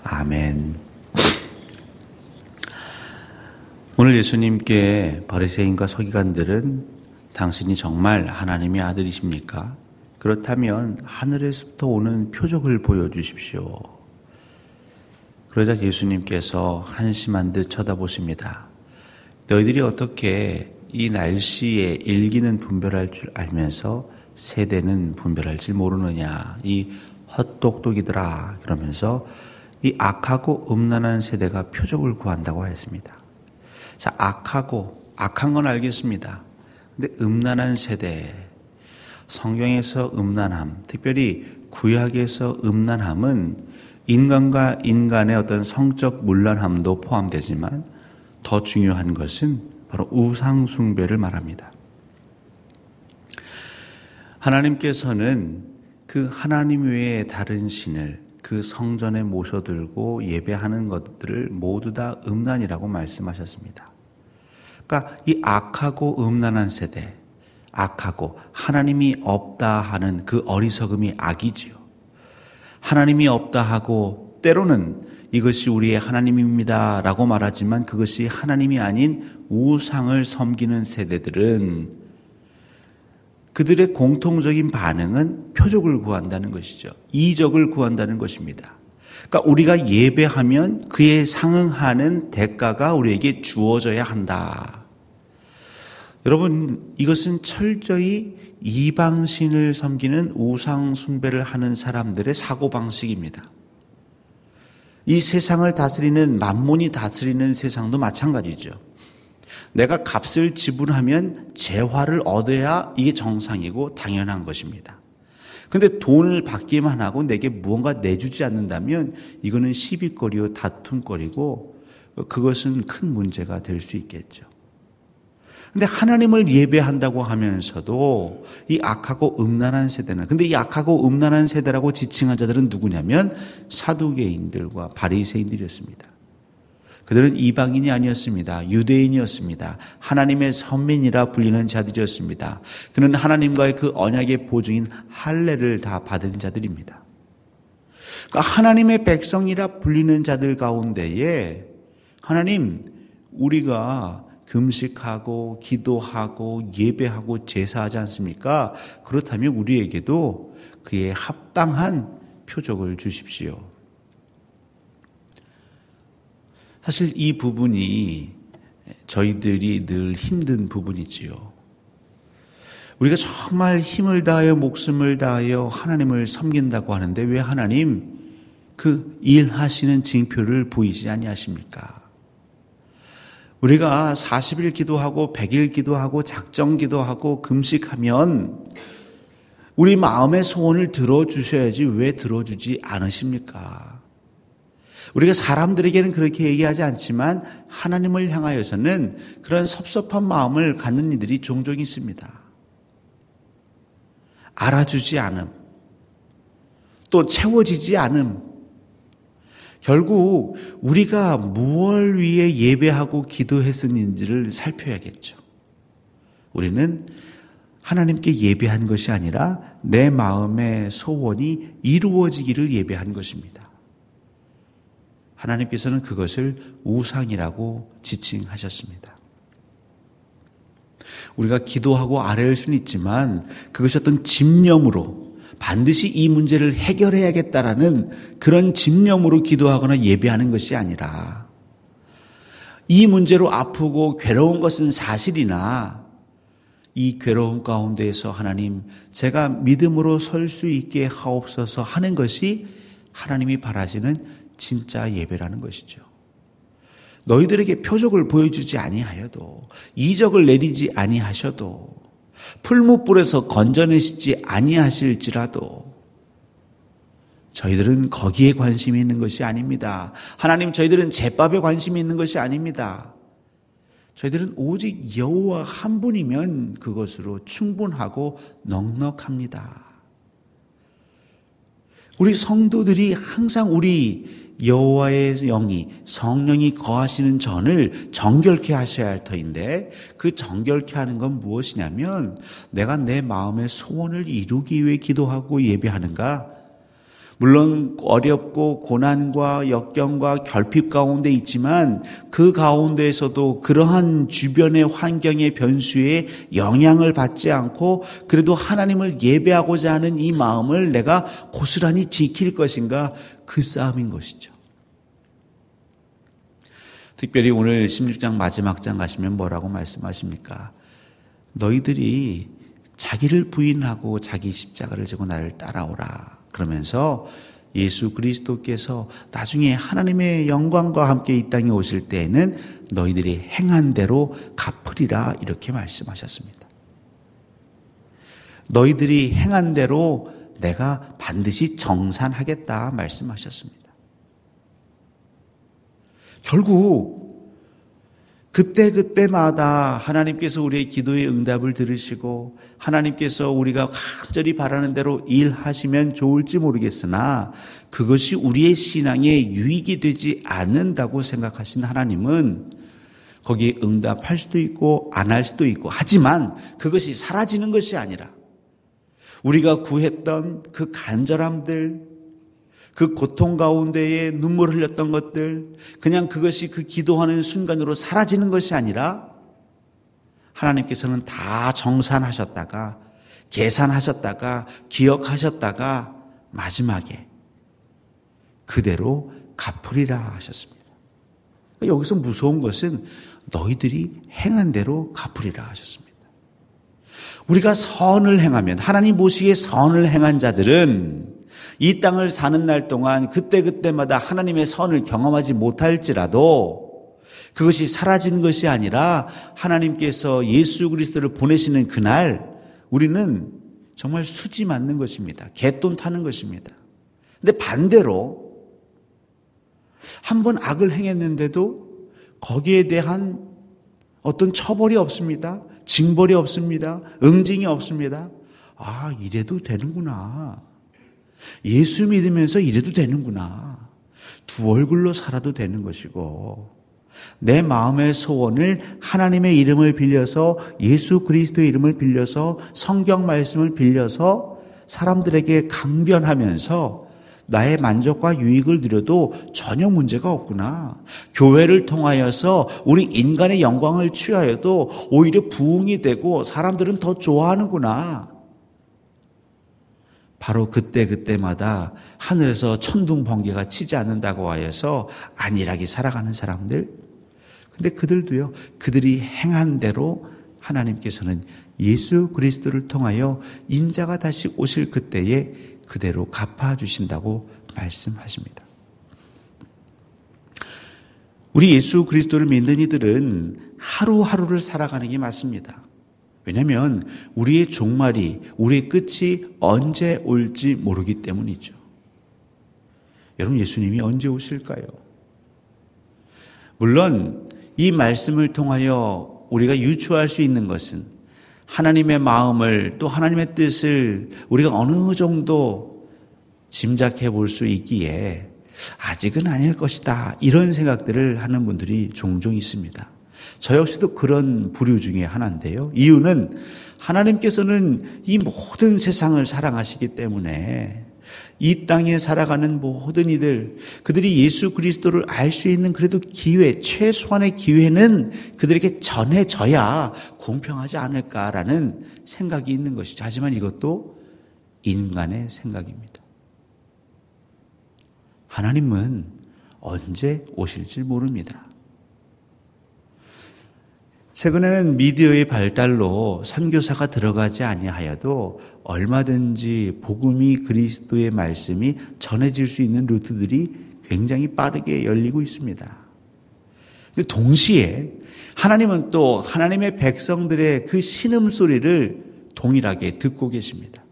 아멘. 오늘 예수님께 바리새인과 서기관들은 당신이 정말 하나님의 아들이십니까? 그렇다면 하늘에서부터 오는 표적을 보여주십시오. 그러자 예수님께서 한심한 듯 쳐다보십니다. 너희들이 어떻게 이 날씨에 일기는 분별할 줄 알면서 세대는 분별할 줄 모르느냐, 이 헛똑똑이들아, 그러면서 이 악하고 음란한 세대가 표적을 구한다고 하였습니다. 자, 악한 건 알겠습니다. 근데 음란한 세대, 성경에서 음란함, 특별히 구약에서 음란함은 인간과 인간의 어떤 성적 문란함도 포함되지만 더 중요한 것은 바로 우상 숭배를 말합니다. 하나님께서는 그 하나님 외에 다른 신을 그 성전에 모셔들고 예배하는 것들을 모두 다 음란이라고 말씀하셨습니다. 그러니까 이 악하고 음란한 세대, 악하고 하나님이 없다 하는 그 어리석음이 악이지요. 하나님이 없다 하고 때로는 이것이 우리의 하나님입니다 라고 말하지만 그것이 하나님이 아닌 우상을 섬기는 세대들은 그들의 공통적인 반응은 표적을 구한다는 것이죠. 이적을 구한다는 것입니다. 그러니까 우리가 예배하면 그에 상응하는 대가가 우리에게 주어져야 한다. 여러분, 이것은 철저히 이방신을 섬기는 우상 숭배를 하는 사람들의 사고방식입니다. 이 세상을 다스리는 만몬이 다스리는 세상도 마찬가지죠. 내가 값을 지불하면 재화를 얻어야 이게 정상이고 당연한 것입니다. 그런데 돈을 받기만 하고 내게 무언가 내주지 않는다면 이거는 시비거리요 다툼거리고 그것은 큰 문제가 될 수 있겠죠. 그런데 하나님을 예배한다고 하면서도 이 악하고 음란한 세대는, 근데 이 악하고 음란한 세대라고 지칭한 자들은 누구냐면 사두개인들과 바리새인들이었습니다. 그들은 이방인이 아니었습니다. 유대인이었습니다. 하나님의 선민이라 불리는 자들이었습니다. 그는 하나님과의 그 언약의 보증인 할례를 다 받은 자들입니다. 그러니까 하나님의 백성이라 불리는 자들 가운데에 하나님, 우리가 금식하고 기도하고 예배하고 제사하지 않습니까? 그렇다면 우리에게도 그에 합당한 표적을 주십시오. 사실 이 부분이 저희들이 늘 힘든 부분이지요. 우리가 정말 힘을 다하여 목숨을 다하여 하나님을 섬긴다고 하는데 왜 하나님 그 일하시는 징표를 보이지 아니하십니까? 우리가 40일 기도하고 100일 기도하고 작정 기도하고 금식하면 우리 마음의 소원을 들어주셔야지 왜 들어주지 않으십니까? 우리가 사람들에게는 그렇게 얘기하지 않지만 하나님을 향하여서는 그런 섭섭한 마음을 갖는 이들이 종종 있습니다. 알아주지 않음, 또 채워지지 않음. 결국 우리가 무엇을 위해 예배하고 기도했었는지를 살펴야겠죠. 우리는 하나님께 예배한 것이 아니라 내 마음의 소원이 이루어지기를 예배한 것입니다. 하나님께서는 그것을 우상이라고 지칭하셨습니다. 우리가 기도하고 아뢰을 수는 있지만 그것이 어떤 집념으로 반드시 이 문제를 해결해야겠다라는 그런 집념으로 기도하거나 예배하는 것이 아니라 이 문제로 아프고 괴로운 것은 사실이나 이 괴로움 가운데에서 하나님, 제가 믿음으로 설 수 있게 하옵소서 하는 것이 하나님이 바라시는 진짜 예배라는 것이죠. 너희들에게 표적을 보여주지 아니하여도, 이적을 내리지 아니하셔도, 풀무불에서 건져내시지 아니하실지라도 저희들은 거기에 관심이 있는 것이 아닙니다. 하나님, 저희들은 제밥에 관심이 있는 것이 아닙니다. 저희들은 오직 여호와 한 분이면 그것으로 충분하고 넉넉합니다. 우리 성도들이 항상 우리 여호와의 영이, 성령이 거하시는 전을 정결케 하셔야 할 터인데, 그 정결케 하는 건 무엇이냐면 내가 내 마음의 소원을 이루기 위해 기도하고 예배하는가, 물론 어렵고 고난과 역경과 결핍 가운데 있지만 그 가운데에서도 그러한 주변의 환경의 변수에 영향을 받지 않고 그래도 하나님을 예배하고자 하는 이 마음을 내가 고스란히 지킬 것인가, 그 싸움인 것이죠. 특별히 오늘 16장 마지막 장 가시면 뭐라고 말씀하십니까? 너희들이 자기를 부인하고 자기 십자가를 지고 나를 따라오라. 그러면서 예수 그리스도께서 나중에 하나님의 영광과 함께 이 땅에 오실 때에는 너희들이 행한 대로 갚으리라, 이렇게 말씀하셨습니다. 너희들이 행한 대로 내가 반드시 정산하겠다 말씀하셨습니다. 결국 그때마다 하나님께서 우리의 기도의 응답을 들으시고 하나님께서 우리가 간절히 바라는 대로 일하시면 좋을지 모르겠으나 그것이 우리의 신앙에 유익이 되지 않는다고 생각하신 하나님은 거기에 응답할 수도 있고 안 할 수도 있고, 하지만 그것이 사라지는 것이 아니라 우리가 구했던 그 간절함들, 그 고통 가운데에 눈물 흘렸던 것들, 그냥 그것이 그 기도하는 순간으로 사라지는 것이 아니라 하나님께서는 다 정산하셨다가 계산하셨다가 기억하셨다가 마지막에 그대로 갚으리라 하셨습니다. 여기서 무서운 것은 너희들이 행한 대로 갚으리라 하셨습니다. 우리가 선을 행하면, 하나님 보시기에 선을 행한 자들은 이 땅을 사는 날 동안 그때마다 하나님의 선을 경험하지 못할지라도 그것이 사라진 것이 아니라 하나님께서 예수 그리스도를 보내시는 그날 우리는 정말 수지 맞는 것입니다. 갯돈 타는 것입니다. 근데 반대로 한번 악을 행했는데도 거기에 대한 어떤 처벌이 없습니다. 징벌이 없습니다. 응징이 없습니다. 아, 이래도 되는구나. 예수 믿으면서 이래도 되는구나. 두 얼굴로 살아도 되는 것이고, 내 마음의 소원을 하나님의 이름을 빌려서, 예수 그리스도의 이름을 빌려서, 성경 말씀을 빌려서 사람들에게 강변하면서 나의 만족과 유익을 누려도 전혀 문제가 없구나. 교회를 통하여서 우리 인간의 영광을 취하여도 오히려 부흥이 되고 사람들은 더 좋아하는구나. 바로 그때마다 하늘에서 천둥 번개가 치지 않는다고 하여서 안일하게 살아가는 사람들. 근데 그들도요, 그들이 행한 대로 하나님께서는 예수 그리스도를 통하여 인자가 다시 오실 그때에 그대로 갚아주신다고 말씀하십니다. 우리 예수 그리스도를 믿는 이들은 하루하루를 살아가는 게 맞습니다. 왜냐하면 우리의 종말이, 우리의 끝이 언제 올지 모르기 때문이죠. 여러분, 예수님이 언제 오실까요? 물론 이 말씀을 통하여 우리가 유추할 수 있는 것은 하나님의 마음을, 또 하나님의 뜻을 우리가 어느 정도 짐작해 볼 수 있기에 아직은 아닐 것이다, 이런 생각들을 하는 분들이 종종 있습니다. 저 역시도 그런 부류 중에 하나인데요. 이유는 하나님께서는 이 모든 세상을 사랑하시기 때문에 이 땅에 살아가는 모든 이들, 그들이 예수 그리스도를 알 수 있는 그래도 기회, 최소한의 기회는 그들에게 전해져야 공평하지 않을까라는 생각이 있는 것이죠. 하지만 이것도 인간의 생각입니다. 하나님은 언제 오실지 모릅니다. 최근에는 미디어의 발달로 선교사가 들어가지 아니하여도 얼마든지 복음이, 그리스도의 말씀이 전해질 수 있는 루트들이 굉장히 빠르게 열리고 있습니다. 동시에 하나님은 또 하나님의 백성들의 그 신음소리를 동일하게 듣고 계십니다.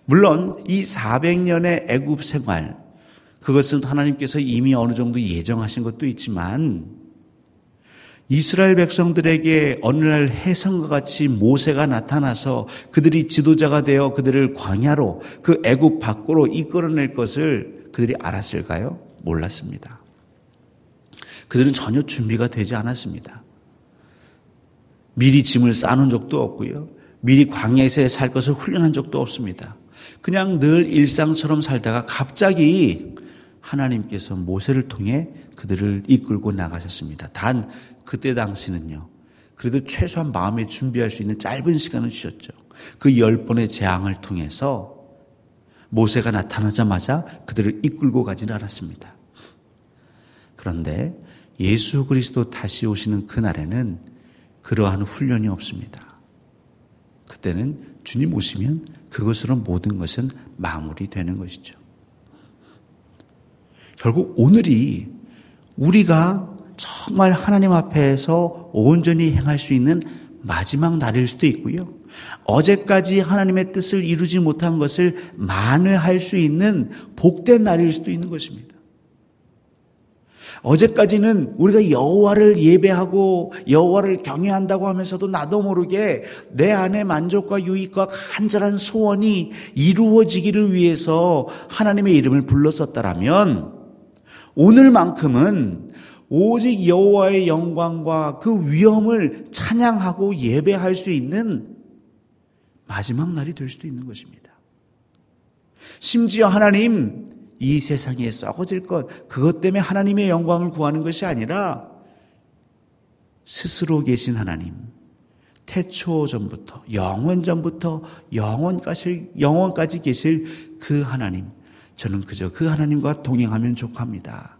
물론 이 400년의 애굽 생활, 그것은 하나님께서 이미 어느 정도 예정하신 것도 있지만 이스라엘 백성들에게 어느 날 해성과 같이 모세가 나타나서 그들이 지도자가 되어 그들을 광야로, 그 애굽 밖으로 이끌어낼 것을 그들이 알았을까요? 몰랐습니다. 그들은 전혀 준비가 되지 않았습니다. 미리 짐을 싸놓은 적도 없고요. 미리 광야에서 살 것을 훈련한 적도 없습니다. 그냥 늘 일상처럼 살다가 갑자기 하나님께서 모세를 통해 그들을 이끌고 나가셨습니다. 단 그때 당시는요. 그래도 최소한 마음에 준비할 수 있는 짧은 시간을 주셨죠. 그 10번의 재앙을 통해서 모세가 나타나자마자 그들을 이끌고 가지는 않았습니다. 그런데 예수 그리스도 다시 오시는 그날에는 그러한 훈련이 없습니다. 그때는 주님 오시면 그것으로 모든 것은 마무리되는 것이죠. 결국 오늘이 우리가 정말 하나님 앞에서 온전히 행할 수 있는 마지막 날일 수도 있고요. 어제까지 하나님의 뜻을 이루지 못한 것을 만회할 수 있는 복된 날일 수도 있는 것입니다. 어제까지는 우리가 여호와를 예배하고 여호와를 경외한다고 하면서도 나도 모르게 내 안에 만족과 유익과 간절한 소원이 이루어지기를 위해서 하나님의 이름을 불렀었다라면 오늘만큼은 오직 여호와의 영광과 그 위엄을 찬양하고 예배할 수 있는 마지막 날이 될 수도 있는 것입니다. 심지어 하나님 이 세상에 썩어질 것, 그것 때문에 하나님의 영광을 구하는 것이 아니라 스스로 계신 하나님, 태초 전부터 영원 전부터 영원까지 계실 그 하나님, 저는 그저 그 하나님과 동행하면 족합니다.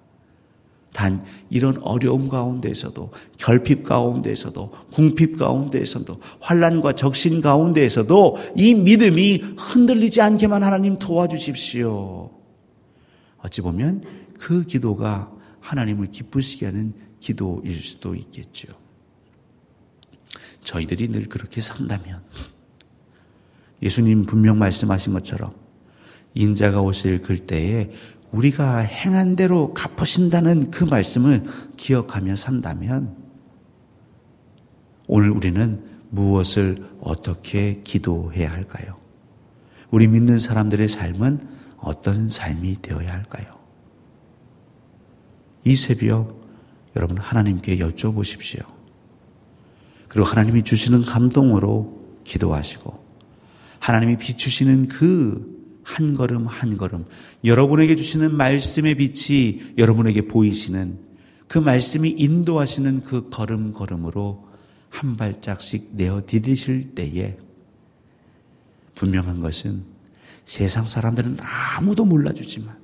단 이런 어려움 가운데에서도, 결핍 가운데에서도, 궁핍 가운데에서도, 환난과 적신 가운데에서도 이 믿음이 흔들리지 않게만 하나님 도와주십시오. 어찌 보면 그 기도가 하나님을 기쁘시게 하는 기도일 수도 있겠죠. 저희들이 늘 그렇게 산다면 예수님 분명 말씀하신 것처럼 인자가 오실 그때에 우리가 행한 대로 갚으신다는 그 말씀을 기억하며 산다면 오늘 우리는 무엇을 어떻게 기도해야 할까요? 우리 믿는 사람들의 삶은 어떤 삶이 되어야 할까요? 이 새벽 여러분 하나님께 여쭤보십시오. 그리고 하나님이 주시는 감동으로 기도하시고 하나님이 비추시는 그 한 걸음 한 걸음, 여러분에게 주시는 말씀의 빛이 여러분에게 보이시는 그 말씀이 인도하시는 그 걸음걸음으로 한 발짝씩 내어 디디실 때에 분명한 것은 세상 사람들은 아무도 몰라주지만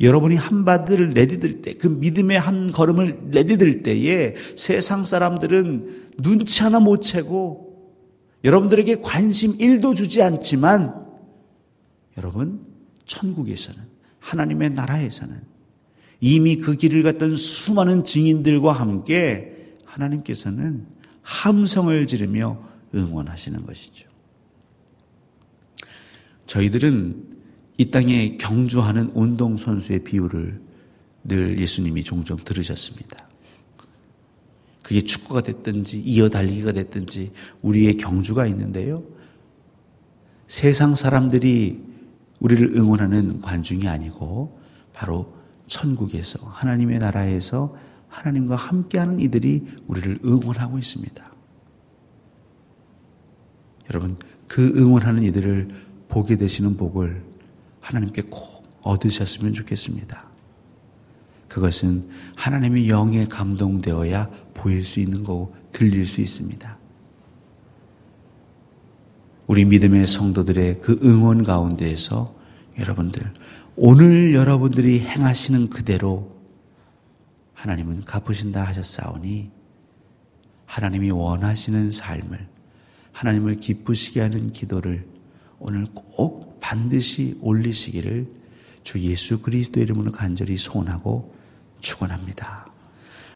여러분이 한 발을 내디딜 때, 그 믿음의 한 걸음을 내디딜 때에 세상 사람들은 눈치 하나 못 채고 여러분들에게 관심 1도 주지 않지만 여러분 천국에서는, 하나님의 나라에서는 이미 그 길을 갔던 수많은 증인들과 함께 하나님께서는 함성을 지르며 응원하시는 것이죠. 저희들은 이 땅에 경주하는 운동선수의 비유를 늘 예수님이 종종 들으셨습니다. 그게 축구가 됐든지 이어달리기가 됐든지 우리의 경주가 있는데요. 세상 사람들이 우리를 응원하는 관중이 아니고 바로 천국에서, 하나님의 나라에서 하나님과 함께하는 이들이 우리를 응원하고 있습니다. 여러분, 그 응원하는 이들을 보게 되시는 복을 하나님께 꼭 얻으셨으면 좋겠습니다. 그것은 하나님의 영에 감동되어야 보일 수 있는 거고 들릴 수 있습니다. 우리 믿음의 성도들의 그 응원 가운데에서 여러분들, 오늘 여러분들이 행하시는 그대로 하나님은 갚으신다 하셨사오니 하나님이 원하시는 삶을, 하나님을 기쁘시게 하는 기도를 오늘 꼭 반드시 올리시기를 주 예수 그리스도의 이름으로 간절히 소원하고 축원합니다.